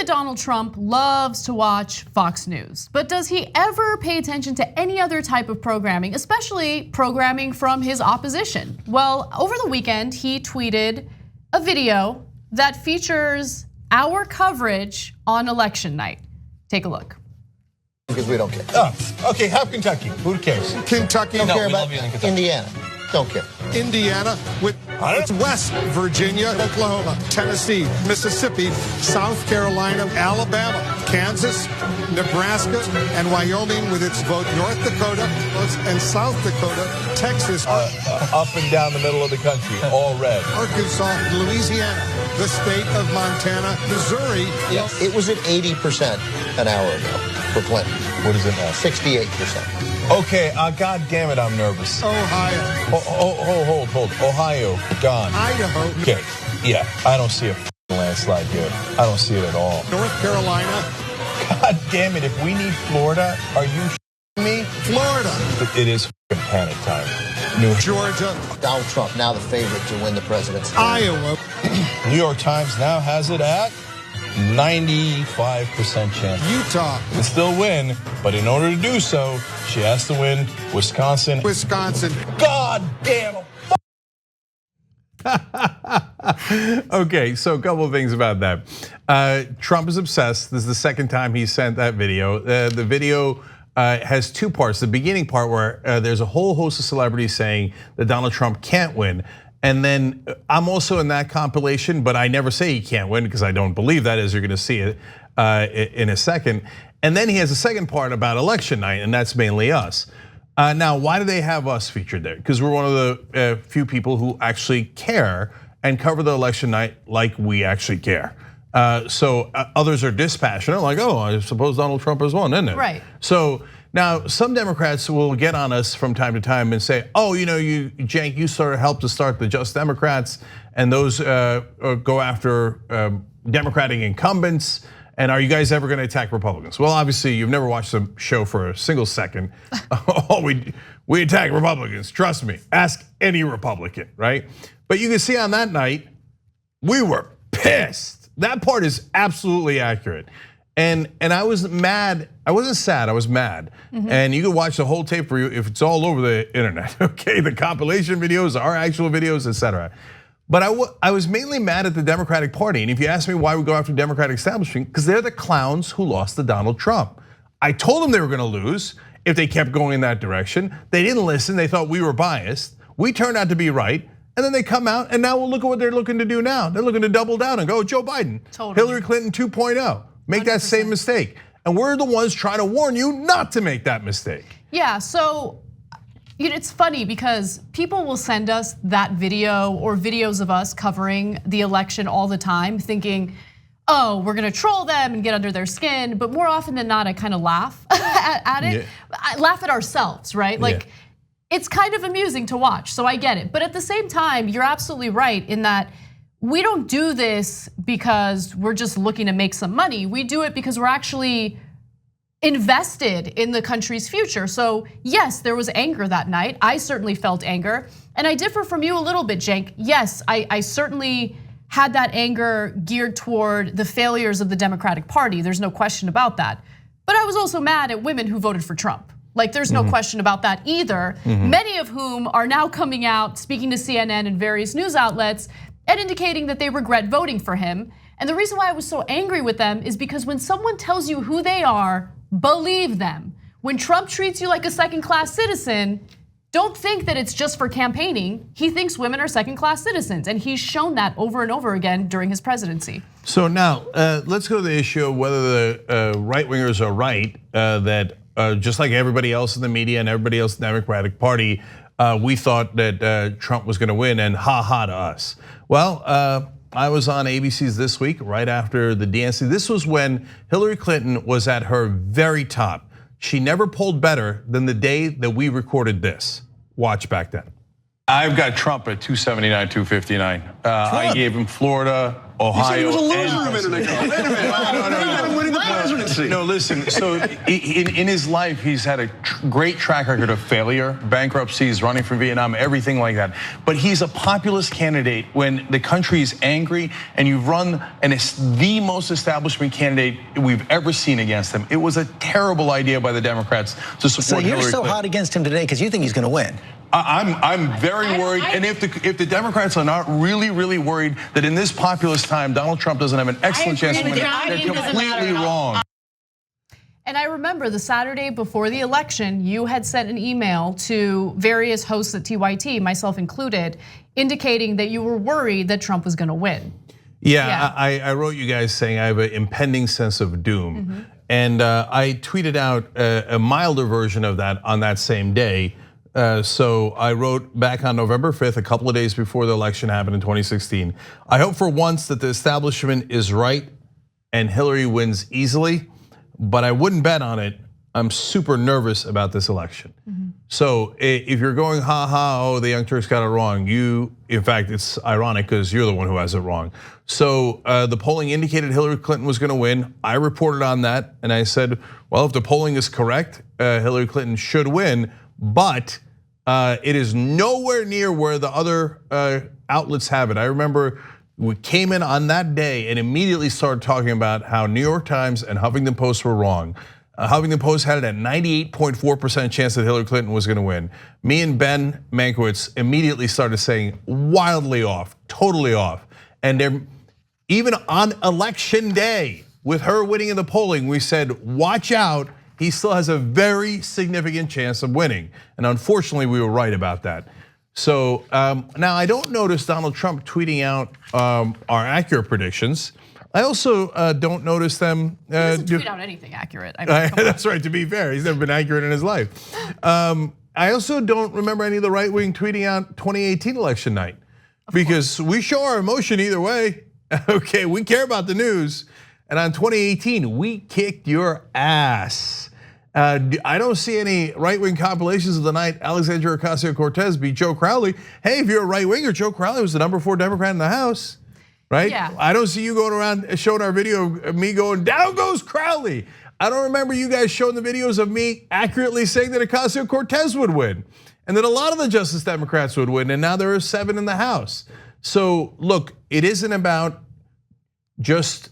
that Donald Trump loves to watch Fox News, but does he ever pay attention to any other type of programming, especially programming from his opposition? Well, over the weekend, he tweeted a video that features our coverage on election night. Take a look. Because we don't care. Oh, okay, have Kentucky. Who cares? Kentucky, don't care about Indiana. Don't care. Indiana with West Virginia, Oklahoma, Tennessee, Mississippi, South Carolina, Alabama, Kansas, Nebraska, and Wyoming with its vote, North Dakota and South Dakota, Texas. Up and down the middle of the country, all red. Arkansas, Louisiana, the state of Montana, Missouri. It was at 80% an hour ago for Clinton. What is it now? 68%. Okay, God damn it, I'm nervous. Ohio. Hold. Ohio, gone. Idaho. Okay, yeah, I don't see a landslide here. I don't see it at all. North Carolina. God damn it, if we need Florida, are you me? Florida. It is panic time. Georgia. Donald Trump, now the favorite to win the presidency. Iowa. New York Times now has it at 95% chance. Utah. Can still win, but in order to do so, she has to win Wisconsin. God damn it. Okay, so a couple of things about that. Trump is obsessed. This is the second time he sent that video. The video has two parts. The beginning part where there's a whole host of celebrities saying that Donald Trump can't win. And then I'm also in that compilation, but I never say he can't win because I don't believe that, as you're gonna see it in a second. And then he has a second part about election night, and that's mainly us. Now, why do they have us featured there? Because we're one of the few people who actually care and cover the election night like we actually care. So others are dispassionate, like, oh, I suppose Donald Trump has won, isn't it? Right. So now some Democrats will get on us from time to time and say, oh, Cenk, you sort of helped to start the Just Democrats, and those go after Democratic incumbents. And are you guys ever going to attack Republicans? Well, obviously, you've never watched the show for a single second. Oh, we attack Republicans. Trust me. Ask any Republican, right? But you can see on that night, we were pissed. That part is absolutely accurate. And I was mad. I wasn't sad. I was mad. And you can watch the whole tape for you if it's all over the internet. Okay, the compilation videos, our actual videos, etc. But I was mainly mad at the Democratic Party. And if you ask me why we go after Democratic establishment, because they're the clowns who lost to Donald Trump. I told them they were going to lose if they kept going in that direction. They didn't listen. They thought we were biased. We turned out to be right. And then they come out, and now look at what they're looking to do now. They're looking to double down and go Joe Biden, Hillary Clinton 2.0. Make 100%. That same mistake. And we're the ones trying to warn you not to make that mistake. Yeah, so it's funny because people will send us that video or videos of us covering the election all the time, thinking, oh, we're gonna troll them and get under their skin. But more often than not, I kind of laugh at it. Yeah. I laugh at ourselves, right? Like, it's kind of amusing to watch, so I get it. But at the same time, you're absolutely right in that we don't do this because we're just looking to make some money. We do it because we're actually invested in the country's future. So yes, there was anger that night. I certainly felt anger. And I differ from you a little bit, Cenk. Yes, I certainly had that anger geared toward the failures of the Democratic Party. There's no question about that. But I was also mad at women who voted for Trump. Like, there's no question about that either. Many of whom are now coming out, speaking to CNN and various news outlets, and indicating that they regret voting for him. And the reason why I was so angry with them is because when someone tells you who they are, believe them. When Trump treats you like a second-class citizen, don't think that it's just for campaigning. He thinks women are second-class citizens, and he's shown that over and over again during his presidency. So now, let's go to the issue of whether the right-wingers are right, that just like everybody else in the media and everybody else in the Democratic Party, we thought that Trump was gonna win, and ha-ha to us. Well, I was on ABC's This Week right after the DNC. This was when Hillary Clinton was at her very top. She never polled better than the day that we recorded this. Watch back then. I've got Trump at 279, 259. I gave him Florida, Ohio. You said he was a loser a minute ago. Wait a minute. No. Winning the presidency. No, listen. So in his life, he's had a great track record of failure, bankruptcies, running from Vietnam, everything like that. But he's a populist candidate when the country is angry, and you've run, and it's the most establishment candidate we've ever seen against him. It was a terrible idea by the Democrats to support Hillary Clinton. So you're so hot against him today because you think he's going to win. I'm very worried, and if the Democrats are not really worried that in this populist time Donald Trump doesn't have an excellent chance to win, they're completely wrong. And I remember the Saturday before the election, you had sent an email to various hosts at TYT, myself included, indicating that you were worried that Trump was going to win. Yeah, I wrote you guys saying I have an impending sense of doom, and I tweeted out a milder version of that on that same day. So I wrote back on November 5th, a couple of days before the election happened in 2016. I hope for once that the establishment is right and Hillary wins easily, but I wouldn't bet on it. I'm super nervous about this election. So if you're going, oh, the Young Turks got it wrong, in fact, it's ironic because you're the one who has it wrong. So the polling indicated Hillary Clinton was gonna win. I reported on that and I said, well, if the polling is correct, Hillary Clinton should win. But it is nowhere near where the other outlets have it. I remember we came in on that day and immediately started talking about how New York Times and Huffington Post were wrong. Huffington Post had it at 98.4% chance that Hillary Clinton was gonna win. Me and Ben Mankiewicz immediately started saying wildly off, totally off. And even on election day, with her winning in the polling, we said, watch out. He still has a very significant chance of winning. And unfortunately, we were right about that. So now I don't notice Donald Trump tweeting out our accurate predictions. I also don't notice them. He doesn't tweet out anything accurate. I mean, that's right, to be fair. He's never been accurate in his life. I also don't remember any of the right wing tweeting out 2018 election night. Because we show our emotion either way. Okay, we care about the news. And on 2018, we kicked your ass. I don't see any right-wing compilations of the night Alexandria Ocasio-Cortez beat Joe Crowley. Hey, if you're a right-winger, Joe Crowley was the #4 Democrat in the House, right? Yeah. I don't see you going around showing our video of me going, down goes Crowley. I don't remember you guys showing the videos of me accurately saying that Ocasio-Cortez would win and that a lot of the Justice Democrats would win, and now there are 7 in the House. So look, it isn't about just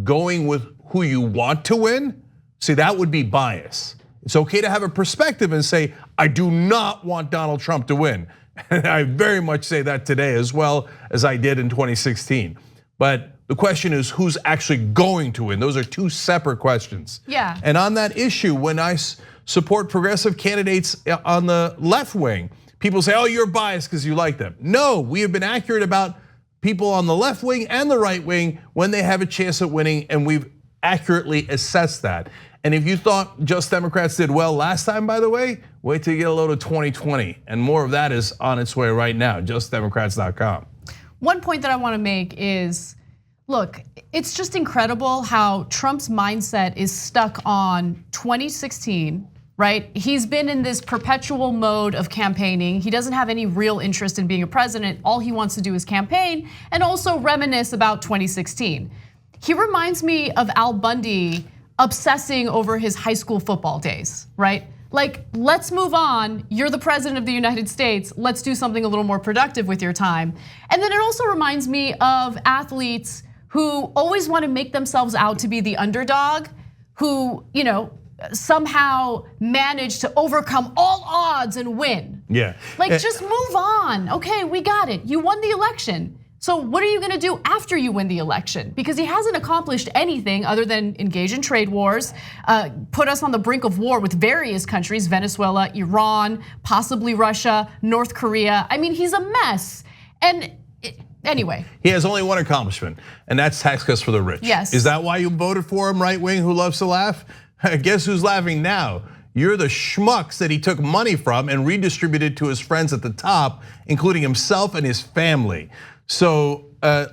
going with who you want to win. See, that would be bias. It's okay to have a perspective and say, I do not want Donald Trump to win. And I very much say that today as well as I did in 2016. But the question is, who's actually going to win? Those are 2 separate questions. Yeah. And on that issue, when I support progressive candidates on the left wing, people say, oh, you're biased because you like them. No, we have been accurate about people on the left wing and the right wing when they have a chance at winning, and we've accurately assessed that. And if you thought Just Democrats did well last time, by the way, wait till you get a load of 2020. And more of that is on its way right now, justdemocrats.com. One point that I wanna make is, look, it's just incredible how Trump's mindset is stuck on 2016, right? He's been in this perpetual mode of campaigning. He doesn't have any real interest in being a president. All he wants to do is campaign and also reminisce about 2016. He reminds me of Al Bundy obsessing over his high school football days, right? Like, let's move on. You're the president of the United States. Let's do something a little more productive with your time. And then it also reminds me of athletes who always want to make themselves out to be the underdog, who, somehow manage to overcome all odds and win. Yeah. Like, just move on. Okay, we got it. You won the election. So what are you gonna do after you win the election? Because he hasn't accomplished anything other than engage in trade wars, put us on the brink of war with various countries, Venezuela, Iran, possibly Russia, North Korea. I mean, he's a mess. And anyway. He has only one accomplishment, and that's tax cuts for the rich. Yes. Is that why you voted for him, right wing, who loves to laugh? Guess who's laughing now? You're the schmucks that he took money from and redistributed to his friends at the top, including himself and his family. So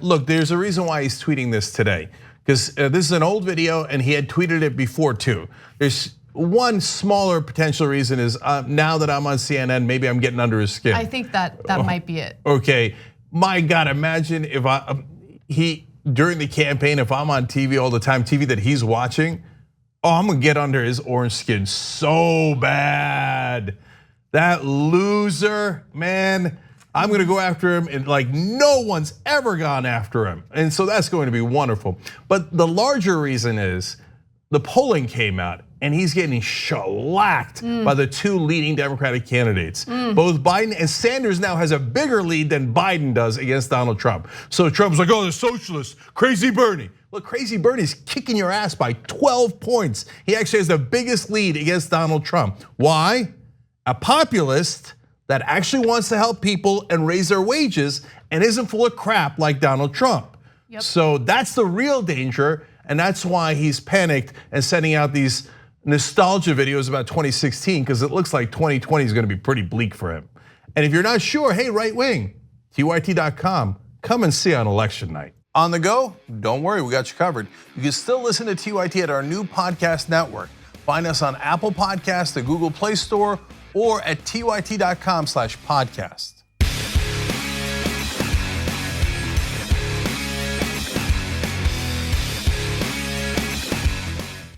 look, there's a reason why he's tweeting this today, because this is an old video and he had tweeted it before too. There's one smaller potential reason is now that I'm on CNN, maybe I'm getting under his skin. I think that might be it. Okay, my God, imagine if during the campaign, if I'm on TV all the time, TV that he's watching, I'm gonna get under his orange skin so bad. That loser, man, I'm gonna go after him and like no one's ever gone after him. And so that's going to be wonderful. But the larger reason is the polling came out and he's getting shellacked by the two leading Democratic candidates. Both Biden and Sanders now has a bigger lead than Biden does against Donald Trump. So Trump's like, oh, the socialists, crazy Bernie. Look, crazy Bernie's kicking your ass by 12 points. He actually has the biggest lead against Donald Trump. Why? A populist that actually wants to help people and raise their wages and isn't full of crap like Donald Trump. So that's the real danger, and that's why he's panicked and sending out these nostalgia videos about 2016, because it looks like 2020 is gonna be pretty bleak for him. And if you're not sure, hey, right wing, TYT.com, come and see on election night. On the go? Don't worry, we got you covered. You can still listen to TYT at our new podcast network. Find us on Apple Podcasts, the Google Play Store, or at tyt.com/podcast.